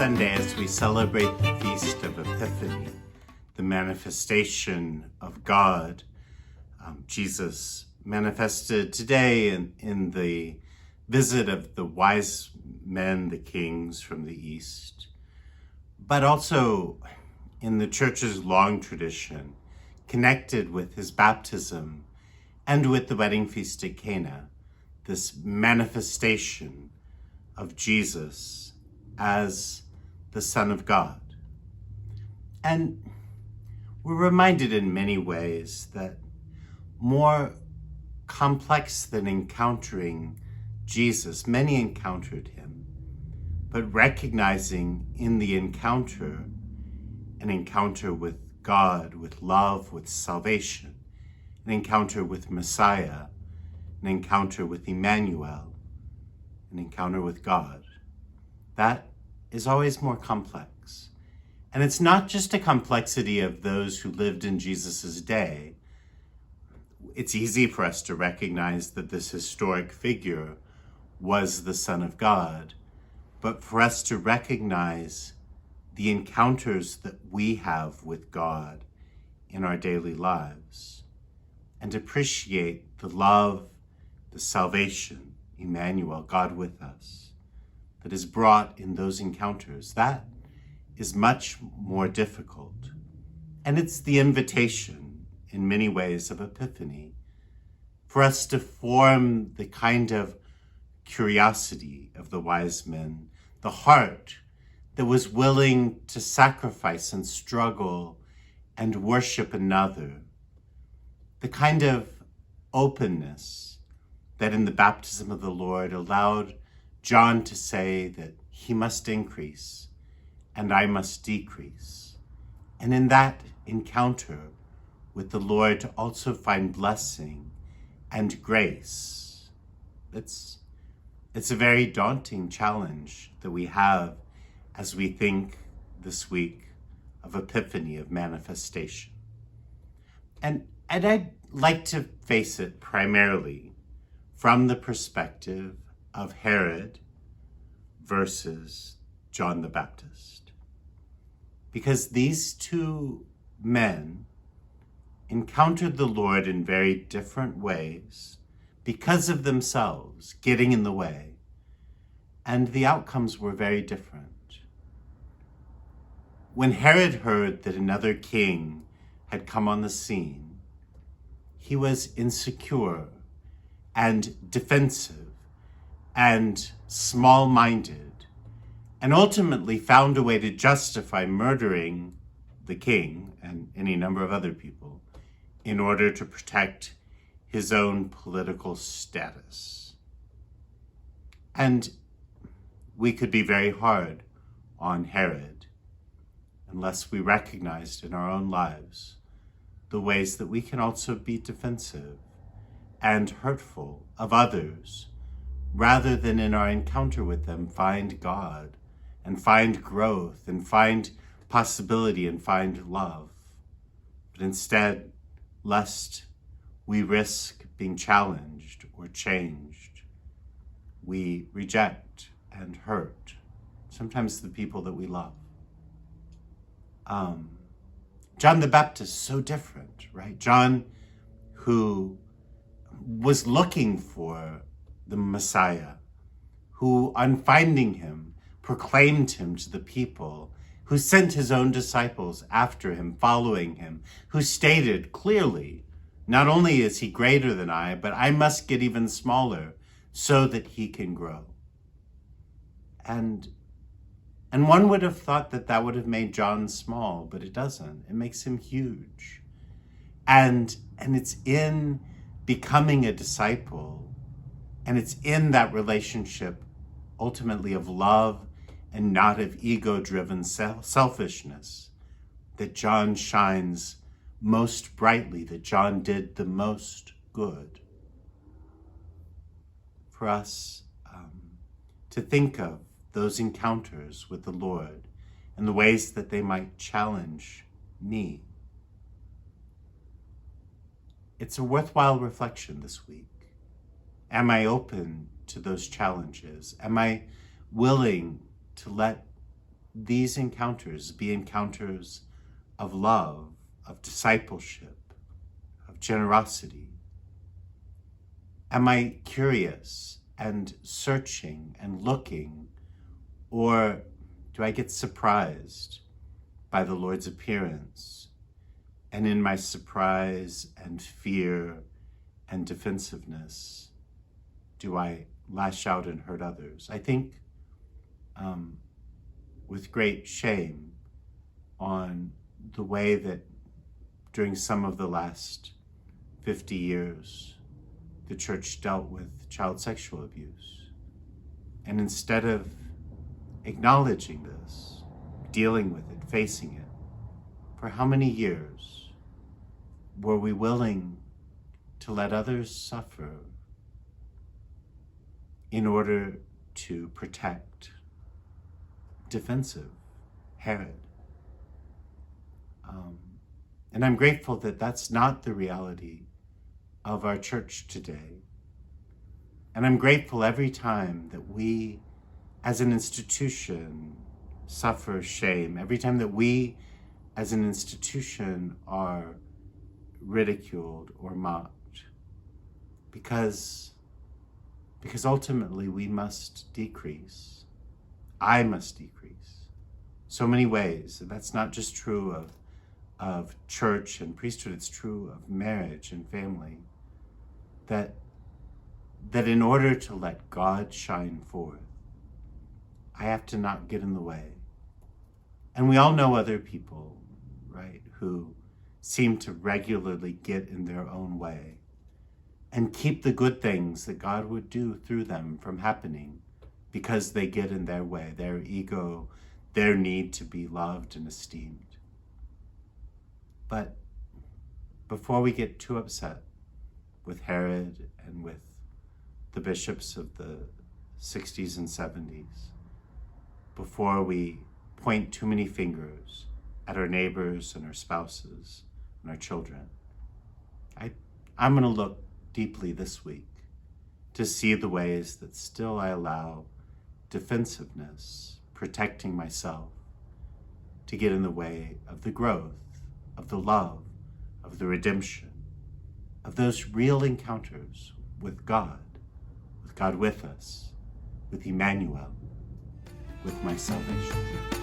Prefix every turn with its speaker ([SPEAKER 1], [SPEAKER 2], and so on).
[SPEAKER 1] Sunday as we celebrate the Feast of Epiphany, the manifestation of God. Jesus manifested today in the visit of the wise men, the kings from the East, but also in the church's long tradition, connected with his baptism and with the wedding feast at Cana, this manifestation of Jesus as the Son of God. And we're reminded in many ways that more complex than encountering Jesus, many encountered him, but recognizing in the encounter an encounter with God, with love, with salvation, an encounter with Messiah, an encounter with Emmanuel, an encounter with God. That is always more complex. And it's not just a complexity of those who lived in Jesus's day. It's easy for us to recognize that this historic figure was the Son of God, but for us to recognize the encounters that we have with God in our daily lives and appreciate the love, the salvation, Emmanuel, God with us, that is brought in those encounters. That is much more difficult. And it's the invitation, in many ways, of Epiphany, for us to form the kind of curiosity of the wise men, the heart that was willing to sacrifice and struggle and worship another, the kind of openness that in the baptism of the Lord allowed John to say that he must increase and I must decrease. And in that encounter with the Lord to also find blessing and grace. It's a very daunting challenge that we have as we think this week of Epiphany, of manifestation. And I'd like to face it primarily from the perspective of Herod versus John the Baptist. Because these two men encountered the Lord in very different ways because of themselves getting in the way, and the outcomes were very different. When Herod heard that another king had come on the scene, he was insecure and defensive and small-minded, and ultimately found a way to justify murdering the king and any number of other people in order to protect his own political status. And we could be very hard on Herod unless we recognized in our own lives the ways that we can also be defensive and hurtful of others, rather than in our encounter with them find God and find growth and find possibility and find love. But instead, lest we risk being challenged or changed, we reject and hurt, sometimes the people that we love. John the Baptist, so different, right? John, who was looking for the Messiah, who on finding him proclaimed him to the people, who sent his own disciples after him, following him, who stated clearly, not only is he greater than I, but I must get even smaller so that he can grow. And one would have thought that that would have made John small, but it doesn't. It makes him huge. And it's in becoming a disciple, and it's in that relationship ultimately of love and not of ego-driven selfishness that John shines most brightly, that John did the most good. For us to think of those encounters with the Lord and the ways that they might challenge me. It's a worthwhile reflection this week. Am I open to those challenges? Am I willing to let these encounters be encounters of love, of discipleship, of generosity? Am I curious and searching and looking, or do I get surprised by the Lord's appearance? And in my surprise and fear and defensiveness, do I lash out and hurt others? I think with great shame on the way that during some of the last 50 years, the church dealt with child sexual abuse. And instead of acknowledging this, dealing with it, facing it, for how many years were we willing to let others suffer in order to protect defensive Herod? And I'm grateful that that's not the reality of our church today. And I'm grateful every time that we, as an institution, suffer shame, every time that we, as an institution, are ridiculed or mocked, because ultimately we must decrease. I must decrease. So many ways. That's not just true of church and priesthood, it's true of marriage and family. That in order to let God shine forth, I have to not get in the way. And we all know other people, right, who seem to regularly get in their own way and keep the good things that God would do through them from happening because they get in their way, their ego, their need to be loved and esteemed. But before we get too upset with Herod and with the bishops of the 60s and 70s, before we point too many fingers at our neighbors and our spouses and our children, I'm going to look deeply this week to see the ways that still I allow defensiveness, protecting myself, to get in the way of the growth, of the love, of the redemption, of those real encounters with God with us, with Emmanuel, with my salvation.